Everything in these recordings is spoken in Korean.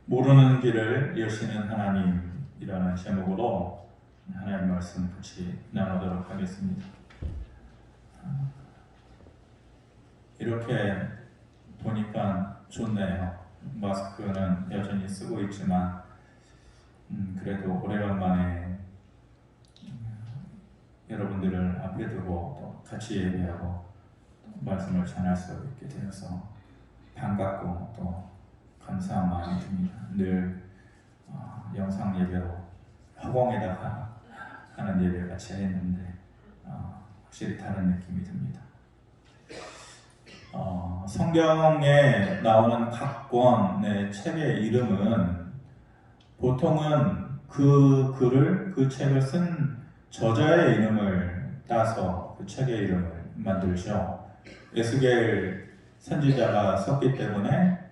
모르는 길을 여시는 하나님이라는 제목으로 하나님 말씀 같이 나누도록 하겠습니다. 이렇게 보니까 좋네요. 마스크는 여전히 쓰고 있지만 그래도 오래간만에 여러분들을 앞에 두고 또 같이 예배하고 말씀을 전할 수 있게 되어서 반갑고 또 감사한 마음이 듭니다. 늘 영상 예배로 허공에다가 하는 예배 같이 했는데 확실히 다른 느낌이 듭니다. 성경에 나오는 각 권의 책의 이름은 보통은 그 책을 쓴 저자의 이름을 따서 그 책의 이름을 만들죠. 에스겔 선지자가 썼기 때문에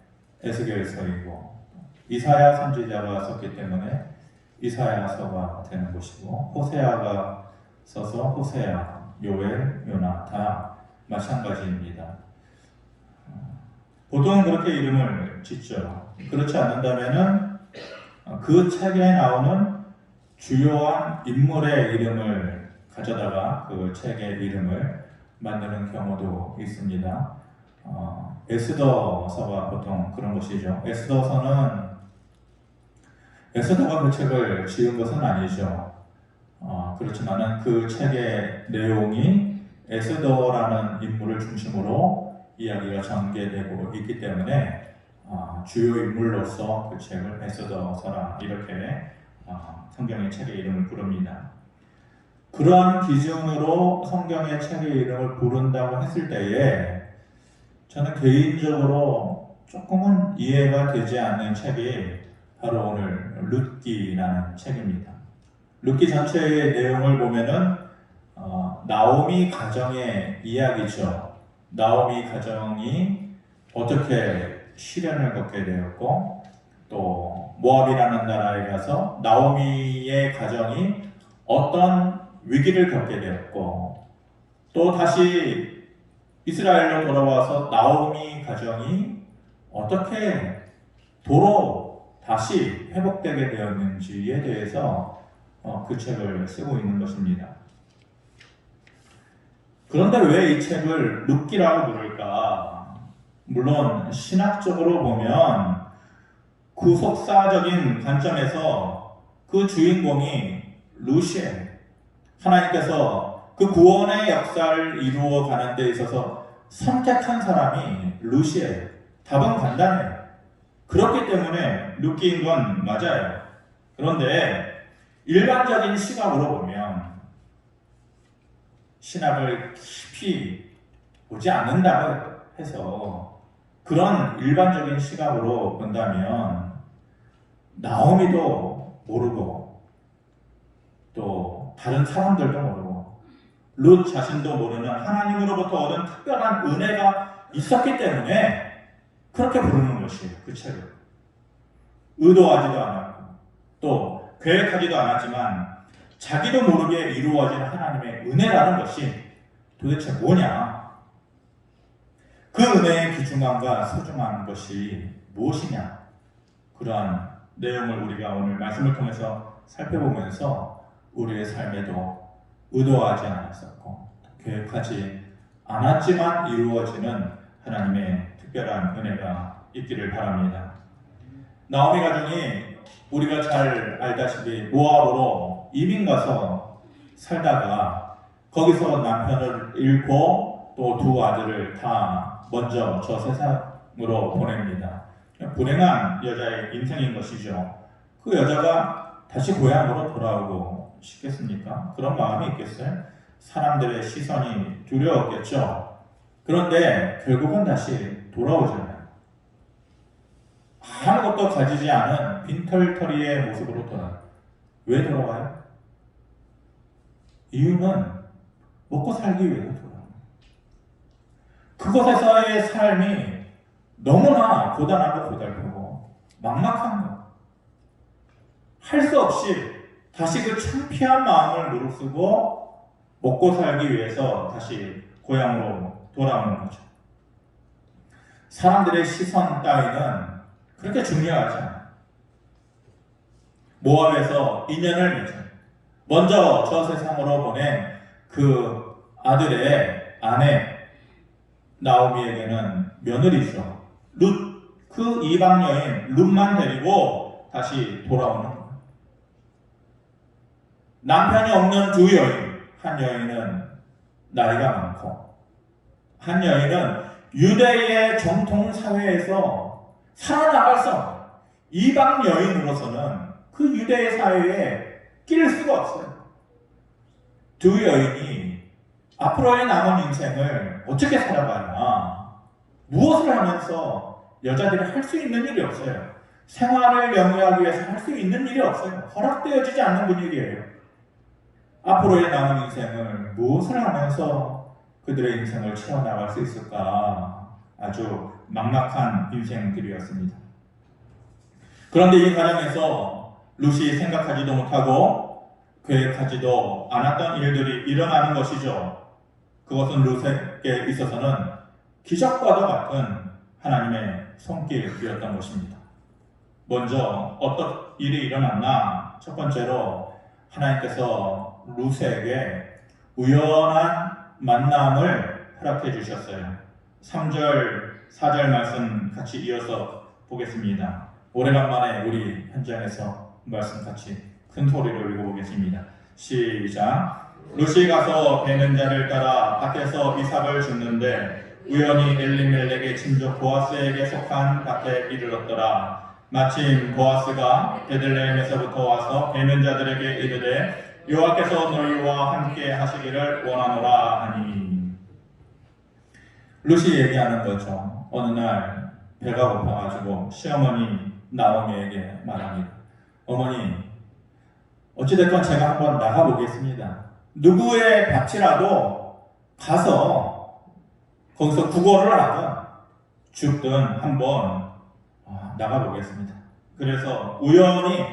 에스겔서이고, 이사야 선지자가 썼기 때문에 이사야서가 되는 것이고, 호세아가 써서 호세아, 요엘, 요나 다 마찬가지입니다. 보통 그렇게 이름을 짓죠. 그렇지 않는다면은 그 책에 나오는 주요한 인물의 이름을 가져다가 그 책의 이름을 만드는 경우도 있습니다. 에스더서가 보통 그런 것이죠. 에스더가 그 책을 지은 것은 아니죠. 그렇지만은 그 책의 내용이 에스더라는 인물을 중심으로 이야기가 전개되고 있기 때문에 주요 인물로서 그 책을 에스더서라 이렇게 성경의 책의 이름을 부릅니다. 그러한 기준으로 성경의 책의 이름을 부른다고 했을 때에 저는 개인적으로 조금은 이해가 되지 않는 책이 바로 오늘 룻기라는 책입니다. 룻기 전체의 내용을 보면은 나오미 가정의 이야기죠. 나오미 가정이 어떻게 시련을 겪게 되었고, 또 모압이라는 나라에 가서 나오미의 가정이 어떤 위기를 겪게 되었고, 또 다시 이스라엘로 돌아와서 나오미 가정이 어떻게 도로 다시 회복되게 되었는지에 대해서 그 책을 쓰고 있는 것입니다. 그런데 왜 이 책을 룻기라고 부를까? 물론 신학적으로 보면 구속사적인 관점에서 그 주인공이 룻이에요. 하나님께서 그 구원의 역사를 이루어 가는 데 있어서 선택한 사람이 룻이에요. 답은 간단해요. 그렇기 때문에 룻기인 건 맞아요. 그런데 일반적인 시각으로 보면, 신학을 깊이 보지 않는다고 해서 그런 일반적인 시각으로 본다면 나오미도 모르고 또 다른 사람들도 모르고 룻 자신도 모르는 하나님으로부터 얻은 특별한 은혜가 있었기 때문에 그렇게 부르는 것이에요. 그 책을 의도하지도 않았고 또 계획하지도 않았지만 자기도 모르게 이루어진 하나님의 은혜라는 것이 도대체 뭐냐? 그 은혜의 귀중함과 소중한 것이 무엇이냐? 그러한 내용을 우리가 오늘 말씀을 통해서 살펴보면서 우리의 삶에도 의도하지 않았었고 계획하지 않았지만 이루어지는 하나님의 특별한 은혜가 있기를 바랍니다. 나오미 가정이 우리가 잘 알다시피 모압으로 이민 가서 살다가 거기서 남편을 잃고 또 두 아들을 다 먼저 저 세상으로 보냅니다. 불행한 여자의 인생인 것이죠. 그 여자가 다시 고향으로 돌아오고 싶겠습니까? 그런 마음이 있겠어요? 사람들의 시선이 두려웠겠죠. 그런데 결국은 다시 돌아오잖아요. 아무것도 가지지 않은 빈털터리의 모습으로 돌아와요. 왜 돌아와요? 이유는 먹고 살기 위해서 돌아와요. 그곳에서의 삶이 너무나 고단하고 고달프고 막막한 거. 할 수 없이 다시 그 창피한 마음을 무릅쓰고 먹고 살기 위해서 다시 고향으로 돌아오는 거죠. 사람들의 시선 따위는 그렇게 중요하지 않아요. 모압에서 인연을 맺은, 먼저 저 세상으로 보낸 그 아들의 아내 나오미에게는 며느리죠. 룻, 그 이방 여인 룻만 데리고 다시 돌아오는 거예요. 남편이 없는 두 여인, 한 여인은 나이가 많고 한 여인은 유대의 정통 사회에서 살아나갈 수 없는 이방 여인으로서는 그 유대의 사회에 끼를 수가 없어요. 두 여인이 앞으로의 남은 인생을 어떻게 살아가나, 무엇을 하면서 여자들이 할 수 있는 일이 없어요. 생활을 영위하기 위해서 할 수 있는 일이 없어요. 허락되어지지 않는 분위기예요. 앞으로의 남은 인생을 무엇을 하면서 그들의 인생을 채워나갈 수 있을까, 아주 막막한 인생들이었습니다. 그런데 이 과정에서 룻이 생각하지도 못하고 계획하지도 않았던 일들이 일어나는 것이죠. 그것은 룻에게 있어서는 기적과도 같은 하나님의 손길이었던 것입니다. 먼저 어떤 일이 일어났나? 첫 번째로 하나님께서 룻에게 우연한 만남을 허락해 주셨어요. 3절, 4절 말씀 같이 이어서 보겠습니다. 오래간만에 우리 현장에서 말씀 같이 큰 소리로 읽어보겠습니다. 시작. 룻이 가서 베는 자를 따라 밭에서 이삭을 줍는데 우연히 엘리멜렉의 친족 보아스에게 속한 밭에 이르렀더라. 마침 보아스가 베들레헴에서부터 와서 베는 자들에게 이르되 여호와께서 너희와 함께 하시기를 원하노라 하니. 룻이 얘기하는 거죠. 어느 날 배가 고파가지고 시어머니 나오미에게 말합니다. 어머니, 어찌됐건 제가 한번 나가보겠습니다. 누구의 밭이라도 가서 거기서 구걸을 하든 죽든 한번 나가보겠습니다. 그래서 우연히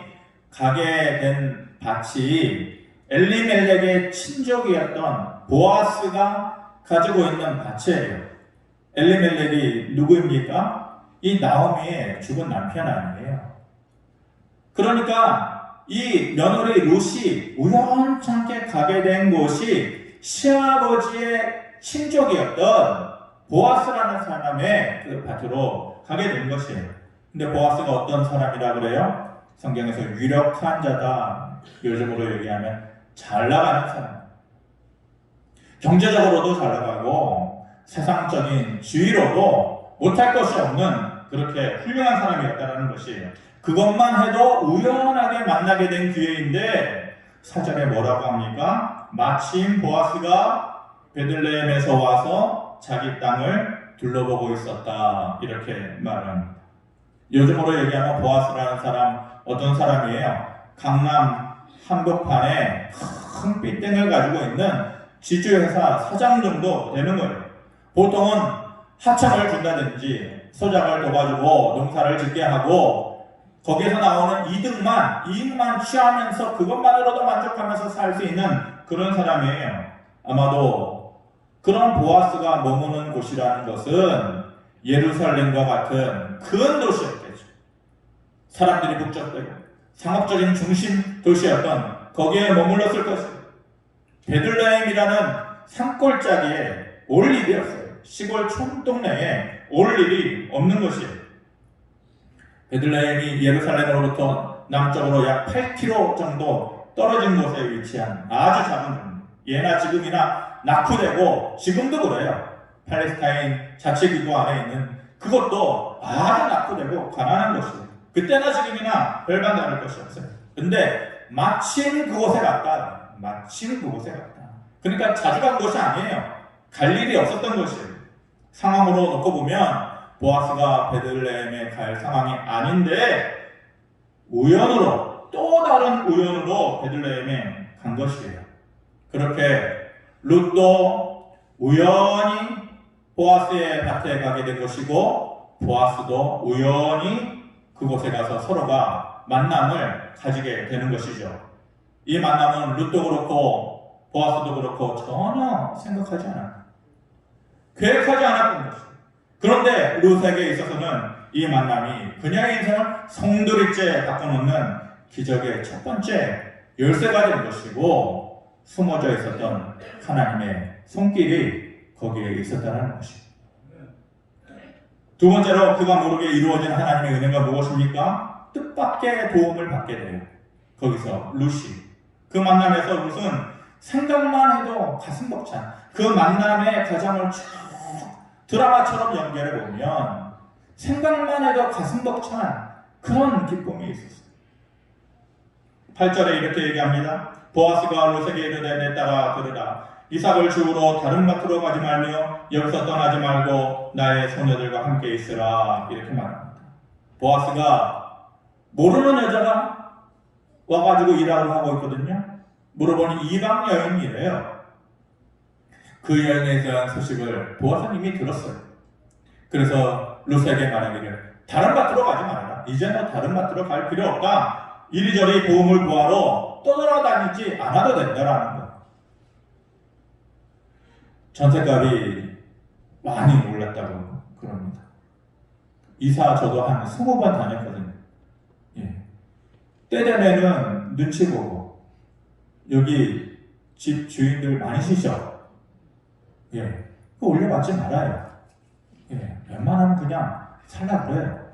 가게 된 밭이 엘리멜렉의 친족이었던 보아스가 가지고 있는 밭이에요. 엘리멜렉이 누구입니까? 이 나오미의 죽은 남편 아니에요. 그러니까 이 며느리 룻이 우연찮게 가게 된 곳이 시아버지의 친족이었던 보아스라는 사람의 그 밭으로 가게 된 것이에요. 근데 보아스가 어떤 사람이라 그래요? 성경에서 유력한 자다. 요즘으로 얘기하면 잘 나가는 사람. 경제적으로도 잘 나가고 세상적인 지위로도 못할 것이 없는 그렇게 훌륭한 사람이었다는 것이에요. 그것만 해도 우연하게 만나게 된 기회인데 4절에 뭐라고 합니까? 마침 보아스가 베들레헴에서 와서 자기 땅을 둘러보고 있었다. 이렇게 말합니다. 요즘으로 얘기하면 보아스라는 사람 어떤 사람이에요? 강남 한복판에 큰 빌딩을 가지고 있는 지주회사 사장 정도 되는 거예요. 보통은 하청을 준다든지 소작을 둬가지고 농사를 짓게 하고 거기에서 나오는 이익만 취하면서 그것만으로도 만족하면서 살 수 있는 그런 사람이에요. 아마도 그런 보아스가 머무는 곳이라는 것은 예루살렘과 같은 큰 도시였겠죠. 사람들이 북적대고 상업적인 중심 도시였던 거기에 머물렀을 것이에요. 베들레헴이라는 산골짜기에 올 일이었어요. 시골 촌동네에 올 일이 없는 것이에요. 베들레헴이 예루살렘으로부터 남쪽으로 약 8km 정도 떨어진 곳에 위치한 아주 작은 동네. 예나 지금이나 낙후되고 지금도 그래요. 팔레스타인 자치기구 안에 있는 그것도 아주 낙후되고 가난한 곳이에요. 그때나 지금이나 별반 다를 것이 없어요. 근데 마침 그곳에 갔다. 그러니까 자주 간 곳이 아니에요. 갈 일이 없었던 것이에요. 상황으로 놓고 보면 보아스가 베들레헴에 갈 상황이 아닌데 우연으로 또 다른 우연으로 베들레헴에 간 것이에요. 그렇게 룻도 우연히 보아스의 밭에 가게 된 것이고 보아스도 우연히 그곳에 가서 서로가 만남을 가지게 되는 것이죠. 이 만남은 룻도 그렇고 보아스도 그렇고 전혀 생각하지 않았고 계획하지 않았던 것이에요. 그런데 룻에게 있어서는 이 만남이 그녀의 인생을 송두리째 바꿔놓는 기적의 첫 번째 열쇠가 된 것이고 숨어져 있었던 하나님의 손길이 거기에 있었다는 것입니다. 두 번째로 그가 모르게 이루어진 하나님의 은혜가 무엇입니까? 뜻밖의 도움을 받게 돼요. 거기서 루시, 그 만남에서 룻은 생각만 해도 가슴 벅찬 그 만남의 과정을 쭉 드라마처럼 연결해 보면 생각만 해도 가슴 벅찬 그런 기쁨이 있었어요. 8절에 이렇게 얘기합니다. 보아스가 룻에게 이르되 내 딸아 들으라. 이삭을 주우러 다른 밭으로 가지 말며 여기서 떠나지 말고 나의 소녀들과 함께 있으라. 이렇게 말합니다. 보아스가 모르는 여자가 와가지고 일하고 하고 있거든요. 물어보니 이방 여인이래요. 그 여인에 대한 소식을 보아스님이 들었어요. 그래서 룻에게 말하기를 다른 밭으로 가지 말아라. 이제 너 다른 밭으로 갈 필요 없다. 이리저리 도움을 구하러 떠돌아다니지 않아도 된다라는 거예요. 전셋값이 많이 올랐다고 그럽니다. 이사 저도 한 20번 다녔거든요. 예. 때 되면은 눈치 보고 여기 집 주인들 많으시죠? 예. 그거 올려받지 말아요. 예. 웬만하면 그냥 살라 그래요.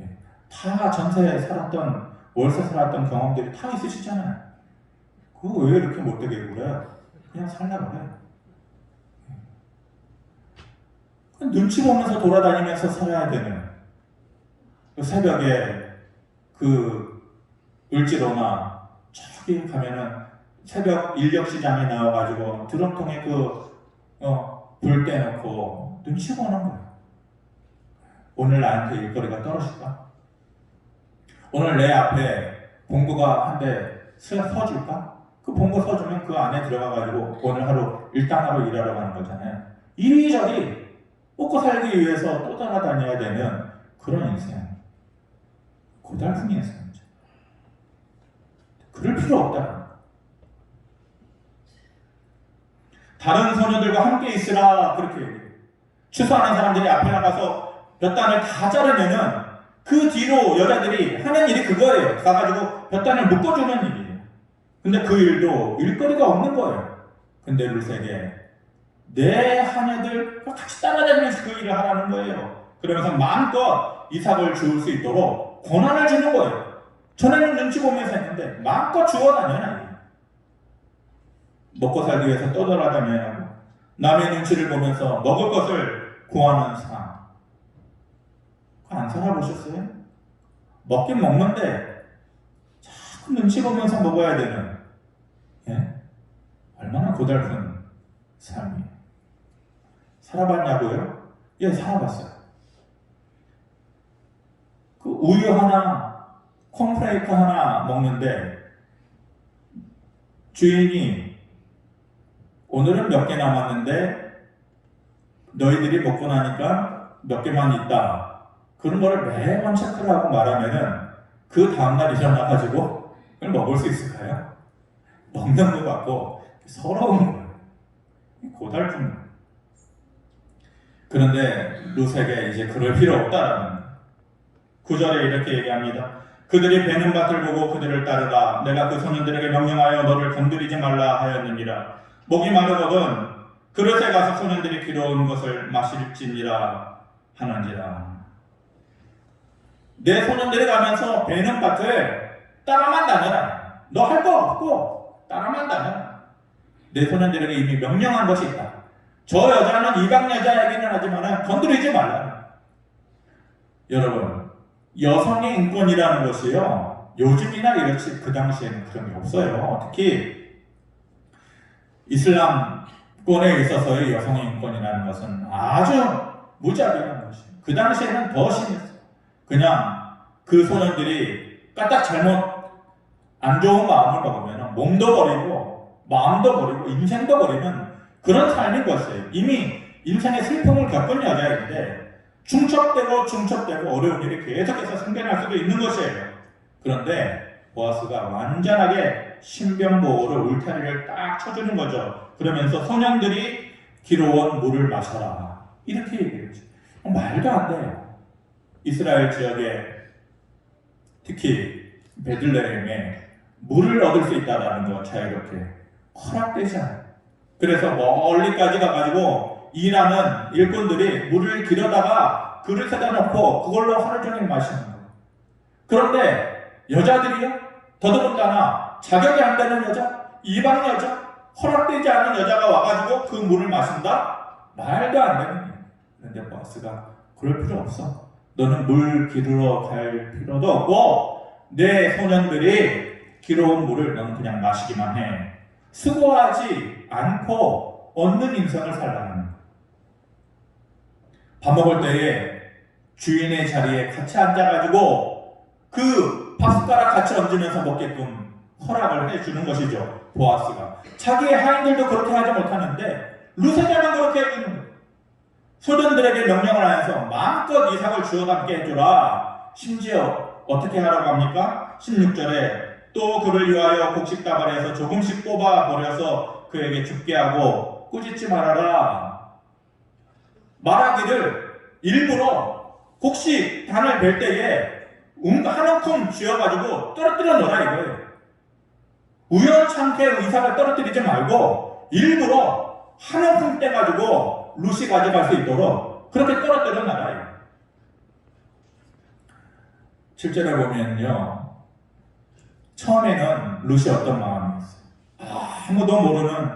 예. 다 전세 살았던 월세 살았던 경험들이 다 있으시잖아요. 그거 왜 이렇게 못되게 그래요? 그냥 살라 그래요. 눈치 보면서 돌아다니면서 살아야 되는 새벽에 그 을지로나 저기 가면은 새벽 인력시장에 나와가지고 드럼통에 불 떼놓고 눈치 보는 거예요. 오늘 나한테 일거리가 떨어질까? 오늘 내 앞에 봉구가 한 대 서줄까? 그 봉구 서주면 그 안에 들어가가지고 오늘 하루 일당하러 일하러 가는 거잖아요. 이리저리 먹고 살기 위해서 또 따라다녀야 되는 그런 인생. 고달픈 인생이죠. 그럴 필요 없다. 다른 소녀들과 함께 있으라 그렇게 얘기해요. 추수하는 사람들이 앞에 나가서 볕단을 다 자르면은 그 뒤로 여자들이 하는 일이 그거예요. 가가지고 볕단을 묶어주는 일이에요. 근데 그 일도 일거리가 없는 거예요. 근데 룻에게 내 하녀들과 같이 따라다니면서 그 일을 하라는 거예요. 그러면서 마음껏 이삭을 주울 수 있도록 권한을 주는 거예요. 전에는 눈치 보면서 했는데 마음껏 주워 다녀라. 먹고 살기 위해서 떠돌아다녀야 하고 남의 눈치를 보면서 먹을 것을 구하는 삶. 그거 안 살아보셨어요? 먹긴 먹는데 자꾸 눈치 보면서 먹어야 되는, 예? 얼마나 고달픈 삶이에요. 살아봤냐고요? 예, 살아봤어요. 그 우유 하나, 콘프레이크 하나 먹는데 주인이 오늘은 몇 개 남았는데 너희들이 먹고 나니까 몇 개만 있다. 그런 거를 매번 체크를 하고 말하면은 그 다음날 일어나가지고 그걸 먹을 수 있을까요? 먹는 것 같고 서러운 거예요. 고달픈 거예요. 그런데 룻에게 이제 그럴 필요 없다라는 9절에 이렇게 얘기합니다. 그들이 베는 밭을 보고 그들을 따르라. 내가 그 소년들에게 명령하여 너를 건드리지 말라 하였느니라. 목이 마르거든 그릇에 가서 소년들이 길어온 것을 마실지니라 하는지라. 내 소년들이 가면서 베는 밭을 따라만 다녀라. 너 할 거 없고 따라만 다녀라. 내 소년들에게 이미 명령한 것이 있다. 저 여자는 이방 여자이기는 하지만 건드리지 말라. 여러분, 여성의 인권이라는 것이요, 요즘이나 이렇지 그 당시에는 그런 게 없어요. 특히 이슬람권에 있어서의 여성의 인권이라는 것은 아주 무자비한 것이에요. 그 당시에는 더 심했어요. 그냥 그 소년들이 까딱 잘못 안 좋은 마음을 먹으면 몸도 버리고 마음도 버리고 인생도 버리는 그런 삶인 것이에요. 이미 인생의 슬픔을 겪은 여자인데 중첩되고 어려운 일이 계속해서 생겨날 수도 있는 것이에요. 그런데 보아스가 완전하게 신변보호를 울타리를 딱 쳐주는 거죠. 그러면서 소년들이 길어온 물을 마셔라. 이렇게 얘기했죠. 말도 안 돼요. 이스라엘 지역에 특히 베들레헴에 물을 얻을 수 있다라는 거 자유롭게 허락되지 않아요. 그래서 멀리까지 가가지고 일하는 일꾼들이 물을 길어다가 그릇에다 넣고 그걸로 하루 종일 마시는 거예요. 그런데 여자들이요? 더더군다나 자격이 안 되는 여자, 이방 여자, 허락되지 않은 여자가 와가지고 그 물을 마신다? 말도 안 되는 거예요. 그런데 보아스가 그럴 필요 없어. 너는 물 기르러 갈 필요도 없고 내 소년들이 기러온 물을 너는 그냥 마시기만 해. 수고하지 않고 얻는 인생을 살라는 거예요. 밥 먹을 때에 주인의 자리에 같이 앉아가지고 그 밥숟가락 같이 얹으면서 먹게끔 허락을 해주는 것이죠. 보아스가. 자기의 하인들도 그렇게 하지 못하는데 루세자는 그렇게 해주는 거예요. 소년들에게 명령을 하여서 마음껏 이삭을 주워 담게 해주라. 심지어 어떻게 하라고 합니까? 16절에 또 그를 위하여 곡식다발을 해서 조금씩 뽑아 버려서 그에게 죽게 하고 꾸짖지 말아라. 말하기를 일부러 곡식 단을 벨 때에 한 움큼 쥐어가지고 떨어뜨려 놓으라 이거예요. 우연찮게 이삭을 떨어뜨리지 말고 일부러 한 움큼 떼가지고 루시 가져갈 수 있도록 그렇게 떨어뜨려 놔라. 실제로 보면요, 처음에는 루시 어떤 마음이었어요? 아무도 모르는,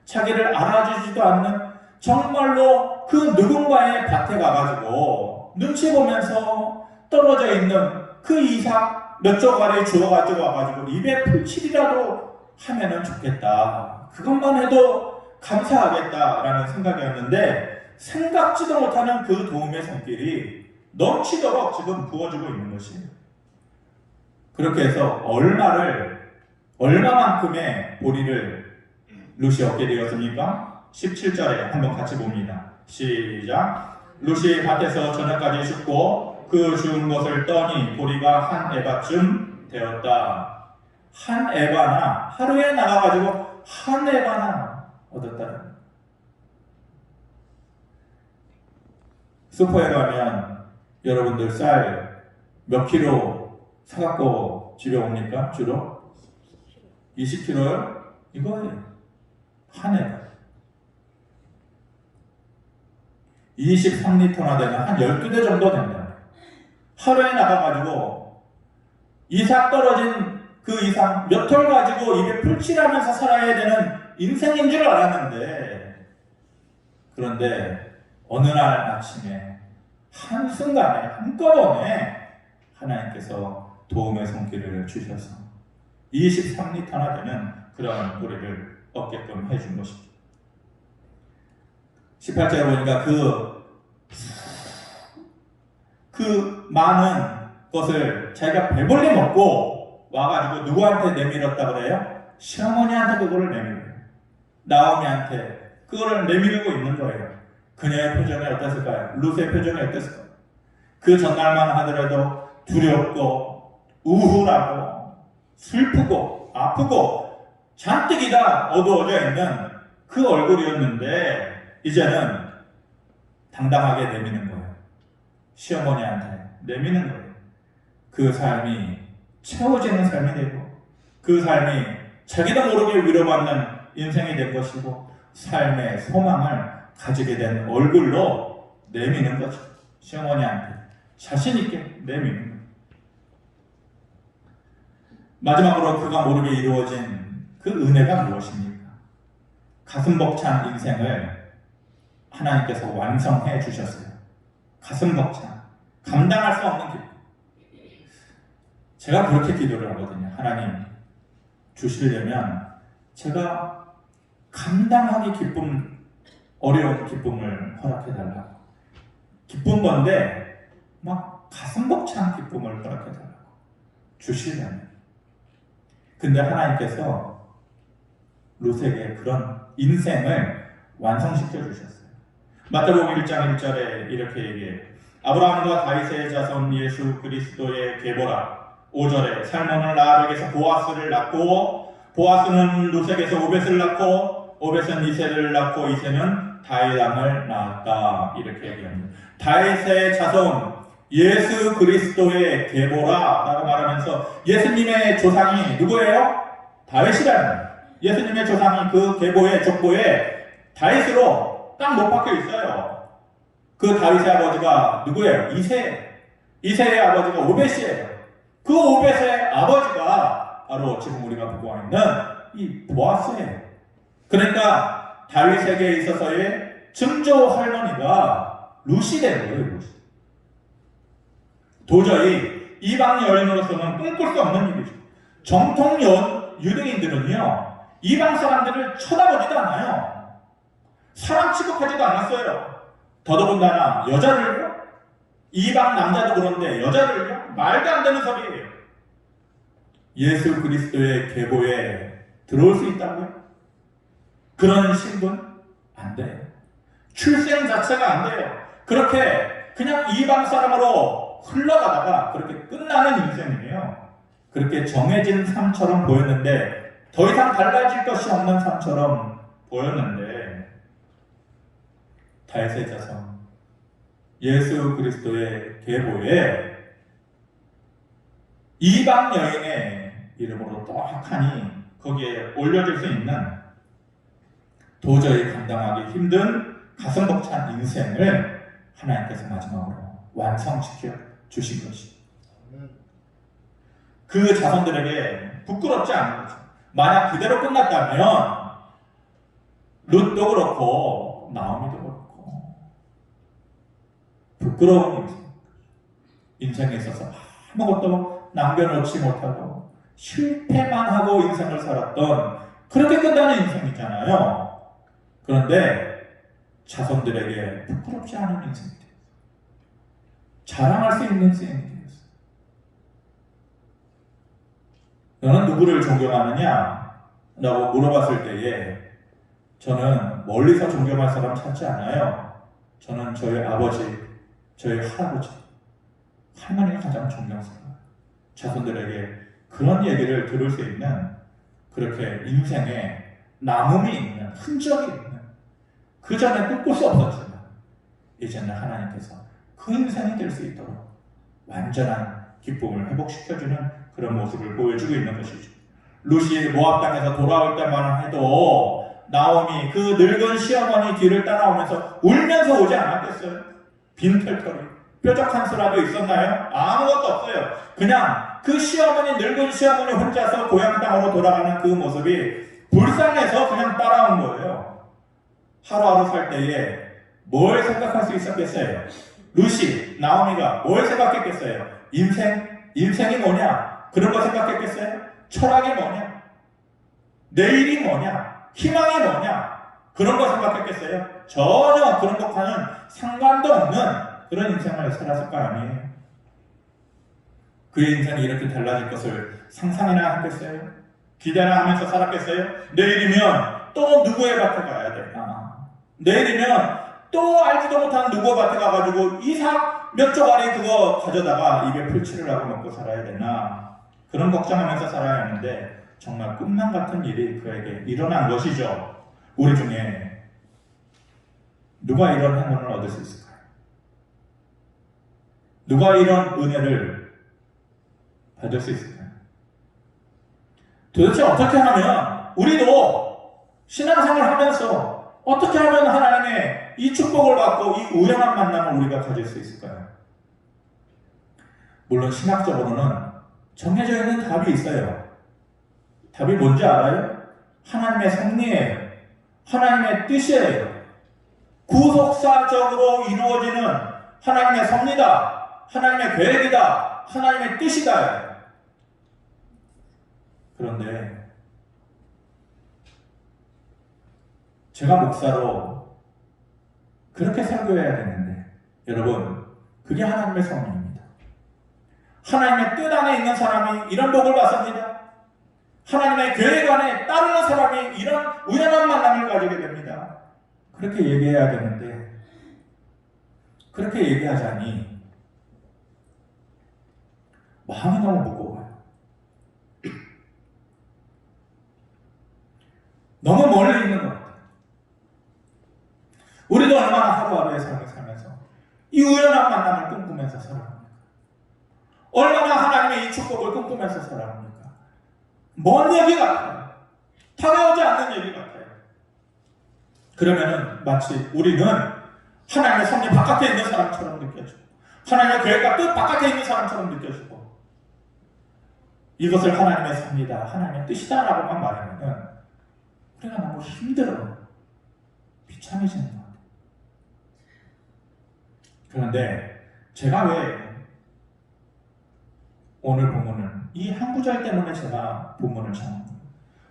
자기를 알아주지도 않는, 정말로 그 누군가의 밭에 가가지고 눈치 보면서 떨어져 있는 그 이삭 몇 조각을 주워가지고 와가지고 입에 풀칠이라도 하면은 좋겠다. 그것만 해도 감사하겠다라는 생각이었는데 생각지도 못하는 그 도움의 손길이 넘치도록 지금 부어주고 있는 것이에요. 그렇게 해서 얼마만큼의 보리를 루시 얻게 되었습니까? 17절에 한번 같이 봅니다. 시작. 루시 밭에서 저녁까지 줍고 그 주운 것을 떠니 보리가 한 에바쯤 되었다. 한 에바나, 하루에 나가가지고 한 에바나 얻었다. 슈퍼에 가면 여러분들 쌀 몇 킬로 사갖고 집에 옵니까? 주로? 20킬로요? 이거예요. 한 에바. 23리터나 되는 한 12대 정도 된다. 하루에 나가가지고 이삭 떨어진 그 이상 몇 톨 가지고 입에 풀칠하면서 살아야 되는 인생인 줄 알았는데, 그런데 어느 날 아침에 한순간에 한꺼번에 하나님께서 도움의 손길을 주셔서 23리터나 되는 그런 보리를 얻게끔 해준 것입니다. 18절에 보니까 그 많은 것을 자기가 배불리 먹고 와가지고 누구한테 내밀었다 그래요? 시어머니한테 그거를 내밀어요. 나오미한테 그거를 내밀고 있는 거예요. 그녀의 표정이 어땠을까요? 룻의 표정이 어땠을까요? 그 전날만 하더라도 두렵고 우울하고 슬프고 아프고 잔뜩이 다 어두워져 있는 그 얼굴이었는데 이제는 당당하게 내미는 거예요. 시어머니한테 내미는 거예요. 그 삶이 채워지는 삶이 되고 그 삶이 자기도 모르게 위로받는 인생이 된 것이고 삶의 소망을 가지게 된 얼굴로 내미는 거죠. 시어머니한테 자신 있게 내미는 거예요. 마지막으로 그가 모르게 이루어진 그 은혜가 무엇입니까? 가슴 벅찬 인생을 하나님께서 완성해 주셨어요. 가슴 벅찬, 감당할 수 없는 기쁨. 제가 그렇게 기도를 하거든요. 하나님 주시려면 제가 감당하기 어려운 기쁨을 허락해달라고. 기쁜 건데 막 가슴 벅찬 기쁨을 허락해달라고 주시려면. 근데 하나님께서 룻에게 그런 인생을 완성시켜 주셨어요. 마태복음 1장 1절에 이렇게 얘기해요. 아브라함과 다윗의 자손 예수 그리스도의 계보라. 5절에 살몬은 라합에게서 보아스를 낳고 보아스는 룻에게서 오벳을 낳고 오벳은 이새를 낳고 이새는 다윗 왕을 낳았다. 이렇게 얘기합니다. 다윗의 자손 예수 그리스도의 계보라 라고 말하면서 그래서 예수님의 조상이 누구예요? 다윗이라는 거예요. 예수님의 조상이 그 계보에 족보에 다윗으로 딱 못 박혀 있어요. 그 다윗의 아버지가 누구예요? 이새의 아버지가 오벳이에요. 그 오벳의 아버지가 바로 지금 우리가 보고 있는 이 보아스예요. 그러니까 다윗에게 있어서의 증조 할머니가 루시 된 거예요. 루시. 도저히 이방 여인으로서는 꿈꿀 수 없는 일이죠. 정통 유대인들은요, 이방 사람들을 쳐다보지도 않아요. 사람 취급하지도 않았어요. 더더군다나 여자를요? 이방 남자도 그런데 여자를요? 말도 안 되는 소리예요. 예수 그리스도의 계보에 들어올 수 있다고요? 그런 신분? 안 돼요. 출생 자체가 안 돼요. 그렇게 그냥 이방 사람으로 흘러가다가 그렇게 끝나는 인생이에요. 그렇게 정해진 삶처럼 보였는데 더 이상 달라질 것이 없는 삶처럼 보였는데 다윗의 자손 예수 그리스도의 계보에 이방 여인의 이름으로 떡하니 거기에 올려질 수 있는 도저히 감당하기 힘든 가슴 벅찬 인생을 하나님께서 마지막으로 완성시켜 주신 것이 그 자손들에게 부끄럽지 않은 거죠. 만약 그대로 끝났다면 룻도 그렇고 나오미도 그렇고 부끄러운 인생에 있어서 아무것도 남겨놓지 못하고 실패만 하고 인생을 살았던 그렇게 끝나는 인생이잖아요. 그런데 자손들에게 부끄럽지 않은 인생이 되었어요. 자랑할 수 있는 인생이 되었어요. 너는 누구를 존경하느냐? 라고 물어봤을 때에 저는 멀리서 존경할 사람 찾지 않아요. 저는 저희 아버지, 저희 할아버지, 할머니가 가장 존경스러워요. 자손들에게 그런 얘기를 들을 수 있는 그렇게 인생에 남음이 있는 흔적이 있는 그 전에 꿈꿀 수 없었지만 이제는 하나님께서 그 인생이 될 수 있도록 완전한 기쁨을 회복시켜주는 그런 모습을 보여주고 있는 것이죠. 룻이 모압 땅에서 돌아올 때만 해도 나오미 그 늙은 시어머니 뒤를 따라오면서 울면서 오지 않았겠어요? 빈털털이 뾰족한 수라도 있었나요? 아무것도 없어요. 그냥 그 시어머니 늙은 시어머니 혼자서 고향 땅으로 돌아가는 그 모습이 불쌍해서 그냥 따라온 거예요. 하루하루 살 때에 뭘 생각할 수 있었겠어요? 룻이 나오미가 뭘 생각했겠어요? 인생이 뭐냐? 그런 거 생각했겠어요? 철학이 뭐냐? 내일이 뭐냐? 희망이 뭐냐? 그런 거 생각했겠어요? 전혀 그런 것과는 상관도 없는 그런 인생을 살았을 거 아니에요. 그의 인생이 이렇게 달라질 것을 상상이나 했겠어요? 기대나 하면서 살았겠어요? 내일이면 또 누구의 밭에 가야 되나? 내일이면 또 알지도 못한 누구 밭에 가가지고 이삭 몇 조가리 그거 가져다가 입에 풀칠을 하고 먹고 살아야 되나? 그런 걱정하면서 살아야 하는데 정말 꿈만 같은 일이 그에게 일어난 것이죠. 우리 중에 누가 이런 행운을 얻을 수 있을까요? 누가 이런 은혜를 받을 수 있을까요? 도대체 어떻게 하면 우리도 신앙생활을 하면서 어떻게 하면 하나님의 이 축복을 받고 이 우연한 만남을 우리가 가질 수 있을까요? 물론 신학적으로는 정해져 있는 답이 있어요. 답이 뭔지 알아요? 하나님의 섭리예요. 하나님의 뜻이에요. 구속사적으로 이루어지는 하나님의 섭리다. 하나님의 계획이다. 하나님의 뜻이다. 그런데 제가 목사로 그렇게 설교해야 되는데 여러분 그게 하나님의 섭리입니다. 하나님의 뜻 안에 있는 사람이 이런 복을 받습니다. 하나님의 계획 안에 따르는 사람이 이런 우연한 만남을 가지게 됩니다. 그렇게 얘기해야 되는데 그렇게 얘기하자니 마음이 너무 무거워요. 너무 멀리 있는 것 같아요. 우리도 얼마나 하루하루의 삶을 살면서 이 우연한 만남을 꿈꾸면서 살아갑니까? 얼마나 하나님의 이 축복을 꿈꾸면서 어디면서 사랑합니까? 먼 얘기 같아요. 다가오지 않는 얘기 같아요. 그러면은 마치 우리는 하나님의 섭리 바깥에 있는 사람처럼 느껴지고 하나님의 계획과 뜻 바깥에 있는 사람처럼 느껴지고 이것을 하나님의 섭리다, 하나님의 뜻이다라고만 말하면은 우리가 너무 힘들어요. 비참해지는 것 같아요. 그런데 제가 왜 오늘 본문은 이 한 구절 때문에 제가 본문을 정한 거예요.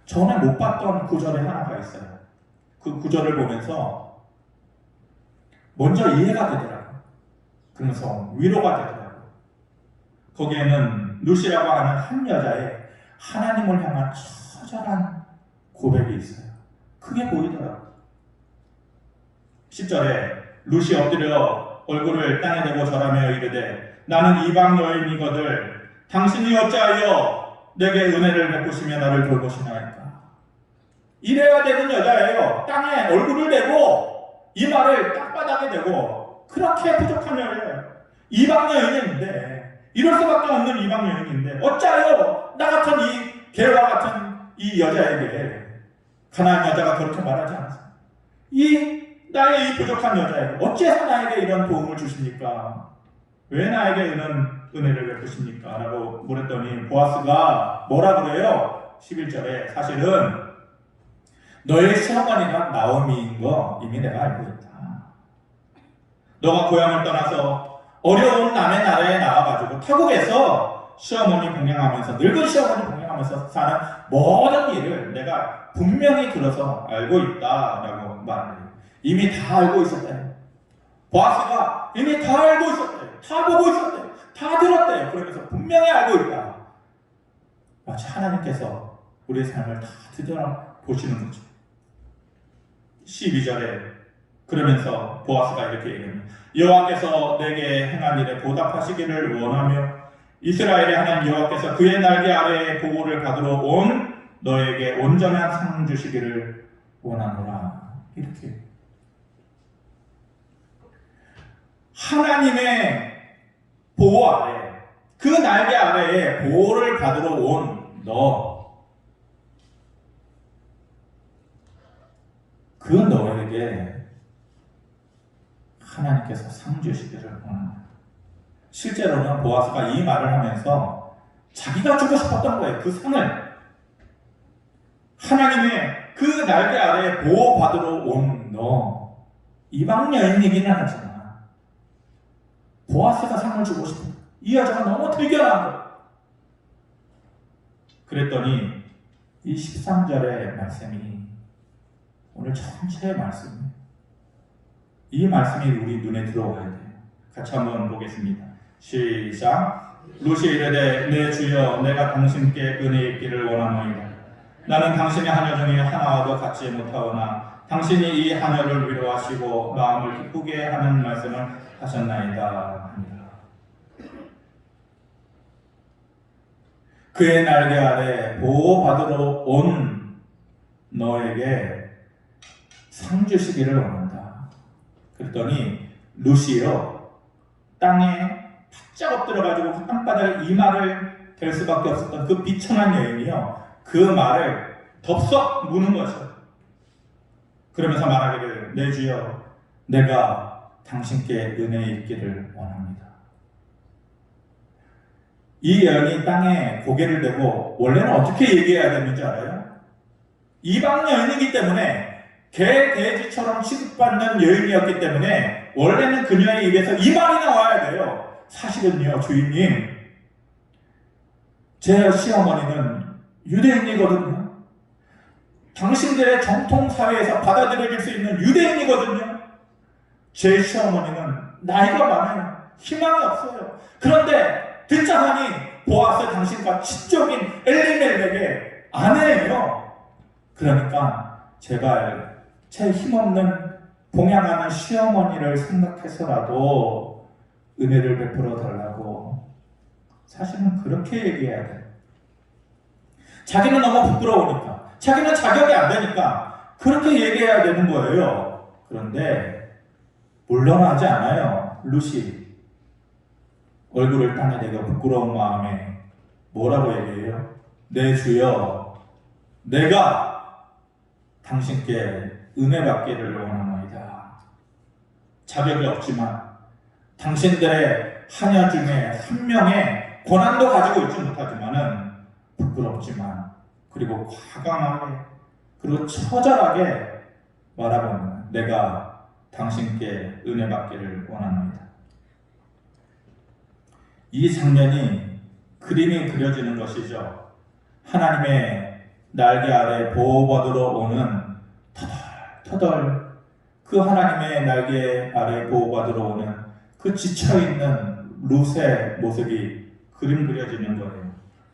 저는 못 봤던 구절이 하나가 있어요. 그 구절을 보면서 먼저 이해가 되더라고요. 그러면서 위로가 되더라고요. 거기에는 루시라고 하는 한 여자의 하나님을 향한 처절한 고백이 있어요. 그게 보이더라고요. 10절에 루시 엎드려 얼굴을 땅에 대고 절하며 이르되 나는 이방 여인이거늘 당신이 어찌하여 내게 은혜를 베푸시며 나를 돌보시나이까. 이래야 되는 여자예요. 땅에 얼굴을 대고 이마를 땅바닥에 대고 그렇게 부족한 여자예요. 이방 여인인데 이럴 수밖에 없는 이방 여인인데 어찌하여 나 같은 이 개와 같은 이 여자에게 가나안 여자가 그렇게 말하지 않았어요. 나의 이 부족한 여자에게 어찌해서 나에게 이런 도움을 주십니까? 왜 나에게 은혜를 베푸십니까? 라고 물었더니 보아스가 뭐라 그래요? 11절에 사실은 너의 시어머니가 나오미인 거 이미 내가 알고 있다. 너가 고향을 떠나서 어려운 남의 나라에 나와가지고 타국에서 시어머니 봉양하면서 늙은 시어머니 봉양하면서 사는 모든 일을 내가 분명히 들어서 알고 있다라고 말해요. 이미 다 알고 있었대요. 보아스가 이미 다 알고 있었대요. 다 보고 있었대요. 다 들었대요. 그러면서 분명히 알고 있다. 마치 하나님께서 우리의 삶을 다 들여다보시는 거죠. 12절에 그러면서 보아스가 이렇게 얘기합니다. 여호와께서 내게 행한 일에 보답하시기를 원하며 이스라엘의 하나님 여호와께서 그의 날개 아래에 보호를 받으러 온 너에게 온전한 상 주시기를 원하노라. 이렇게 하나님의 보호 아래, 그 날개 아래에 보호를 받으러 온 그 너에게 하나님께서 상 주시기를 원합니다. 실제로는 보아스가 이 말을 하면서 자기가 주고 싶었던 거예요. 그 상을. 하나님의 그 날개 아래에 보호받으러 온 이방 여인이기는 하지만 보아스가 상을 주고 싶은 이 여자가 너무 특별한 거예요. 그랬더니 이 13절의 말씀이 오늘 전체의 말씀이에요. 이 말씀이 우리 눈에 들어와야 돼요. 같이 한번 보겠습니다. 시작. 루시 이르되 내 주여 내가 당신께 은혜 있기를 원하노이다. 나는 당신의 하녀 중에 하나와도 같지 못하오나 당신이 이 하녀를 위로하시고 마음을 기쁘게 하는 말씀을 하셨나이다. 그의 날개 아래 보호받으러 온 너에게 상 주시기를 원한다. 그랬더니 루시요 땅에 바짝 엎드려가지고 그 땅바닥에 이마를 댈 수밖에 없었던 그 비천한 여인이요 그 말을 덥석 무는 것이요. 그러면서 말하기를 내 주여 내가 당신께 은혜 있기를 원합니다. 이 여인이 땅에 고개를 대고 원래는 어떻게 얘기해야 되는지 알아요? 이방 여인이기 때문에 개, 돼지처럼 취급받는 여인이었기 때문에 원래는 그녀의 입에서 이 말이 나와야 돼요. 사실은요 주인님 제 시어머니는 유대인이거든요. 당신들의 정통사회에서 받아들여질 수 있는 유대인이거든요. 제 시어머니는 나이가 많아요. 희망이 없어요. 그런데 듣자하니 보아스 당신과 친족인 엘리멜렉의 아내예요. 그러니까 제발 제 힘없는 봉양하는 시어머니를 생각해서라도 은혜를 베풀어 달라고 사실은 그렇게 얘기해야 돼요. 자기는 너무 부끄러우니까 자기는 자격이 안 되니까 그렇게 얘기해야 되는 거예요. 그런데 물러나지 않아요. 루시 얼굴을 땅에 대고 부끄러운 마음에 뭐라고 얘기해요? 내 주여, 내가 당신께 은혜 받기를 원하노이다. 자격이 없지만 당신들의 하냐 중에 한 명의 고난도 가지고 있지 못하지만은 부끄럽지만 그리고 과감하게 그리고 처절하게 말하고는 내가 당신께 은혜 받기를 원합니다. 이 장면이 그림이 그려지는 것이죠. 하나님의 날개 아래 보호받으러 오는 터덜터덜 그 하나님의 날개 아래 보호받으러 오는 그 지쳐있는 룻의 모습이 그림 그려지는 거예요.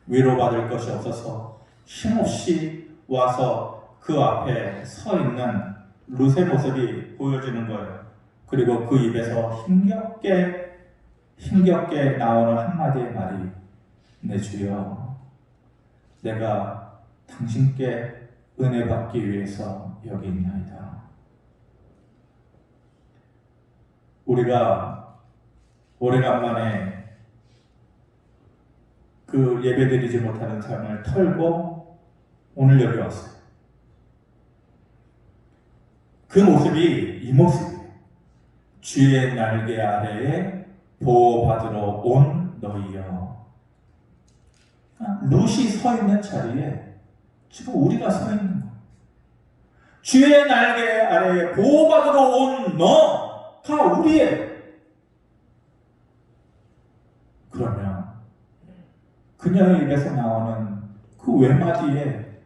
위로받을 것이 없어서 힘없이 와서 그 앞에 서 있는 룻의 모습이 보여지는 거예요. 그리고 그 입에서 힘겹게 나오는 한마디의 말이 내 주여, 내가 당신께 은혜 받기 위해서 여기 있나이다. 우리가 오래간만에 그 예배드리지 못하는 삶을 털고 오늘 여기 왔어요. 그 모습이 이 모습이에요. 주의 날개 아래에 보호받으러 온 너희여. 룻이 서 있는 자리에 지금 우리가 서 있는 거예요. 주의 날개 아래에 보호받으러 온 너가 우리예요. 그러면 그녀의 입에서 나오는 그 외마디에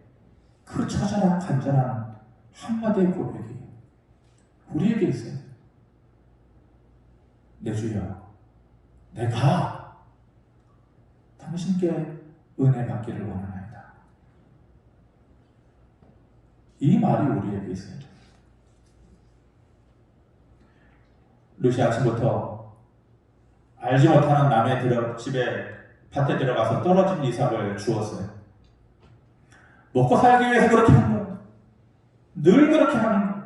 그 처절한 간절한 한마디의 고백이 우리에게 있어요. 내 주여, 내가 당신께 은혜 받기를 원하나이다. 이 말이 우리에게 있어요. 룻이 아침부터 알지 못하는 남의 집에 밭에 들어가서 떨어진 이삭을 주었어요. 먹고 살기 위해서 그렇게 하는 거예요. 늘 그렇게 하는 거예요.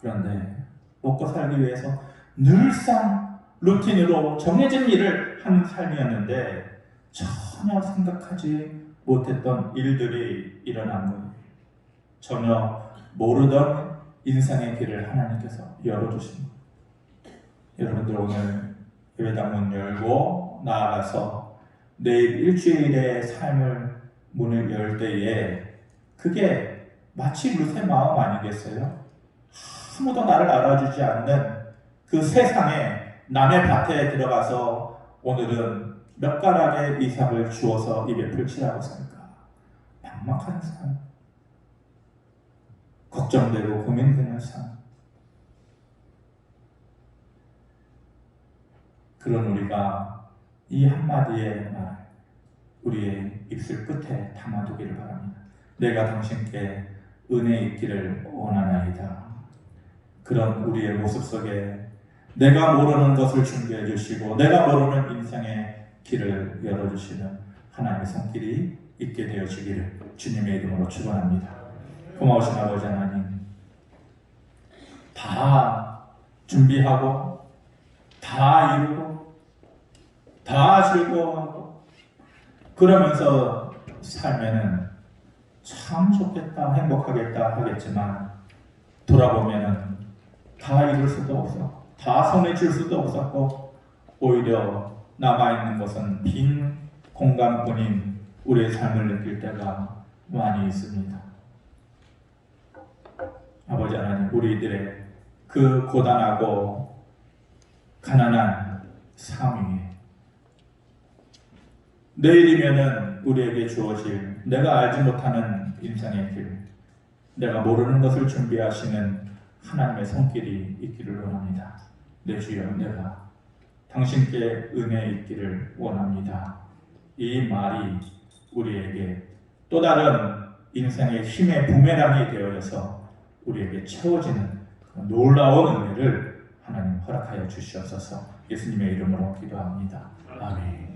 그런데 먹고 살기 위해서 늘상 루틴으로 정해진 일을 하는 삶이었는데 전혀 생각하지 못했던 일들이 일어난 거예요. 전혀 모르던 인생의 길을 하나님께서 열어주신 거예요. 여러분들 오늘 예배당 문 열고 나아가서 내일 일주일의 삶을 문을 열 때에 그게 마치 룻의 마음 아니겠어요? 아무도 나를 알아주지 않는 그 세상에 남의 밭에 들어가서 오늘은 몇 가락의 이삭을 주어서 입에 풀칠하고 살까? 막막한 삶, 걱정되고 고민되는 삶. 그런 우리가 이 한마디의 말 우리의 입술 끝에 담아두기를 바랍니다. 내가 당신께 은혜 있기를 원하나이다. 그런 우리의 모습 속에 내가 모르는 것을 준비해 주시고 내가 모르는 인생의 길을 열어주시는 하나님의 손길이 있게 되어지기를 주님의 이름으로 축원합니다. 고마우신 아버지 하나님, 다 준비하고 다 이루고 다 즐거워하고 그러면서 살면은 참 좋겠다, 행복하겠다 하겠지만 돌아보면은 다 이룰 수도 없었고 다 손에 쥘 수도 없었고 오히려 남아있는 것은 빈 공간뿐인 우리의 삶을 느낄 때가 많이 있습니다. 아버지 하나님, 우리들의 그 고단하고 가난한 삶 위에 내일이면은 우리에게 주어질 내가 알지 못하는 인생의 길, 내가 모르는 것을 준비하시는 하나님의 손길이 있기를 원합니다. 내 주여, 내가 당신께 은혜 있기를 원합니다. 이 말이 우리에게 또 다른 인생의 힘의 부메랑이 되어서 우리에게 채워지는 놀라운 은혜를 하나님 허락하여 주시옵소서. 예수님의 이름으로 기도합니다. 아멘.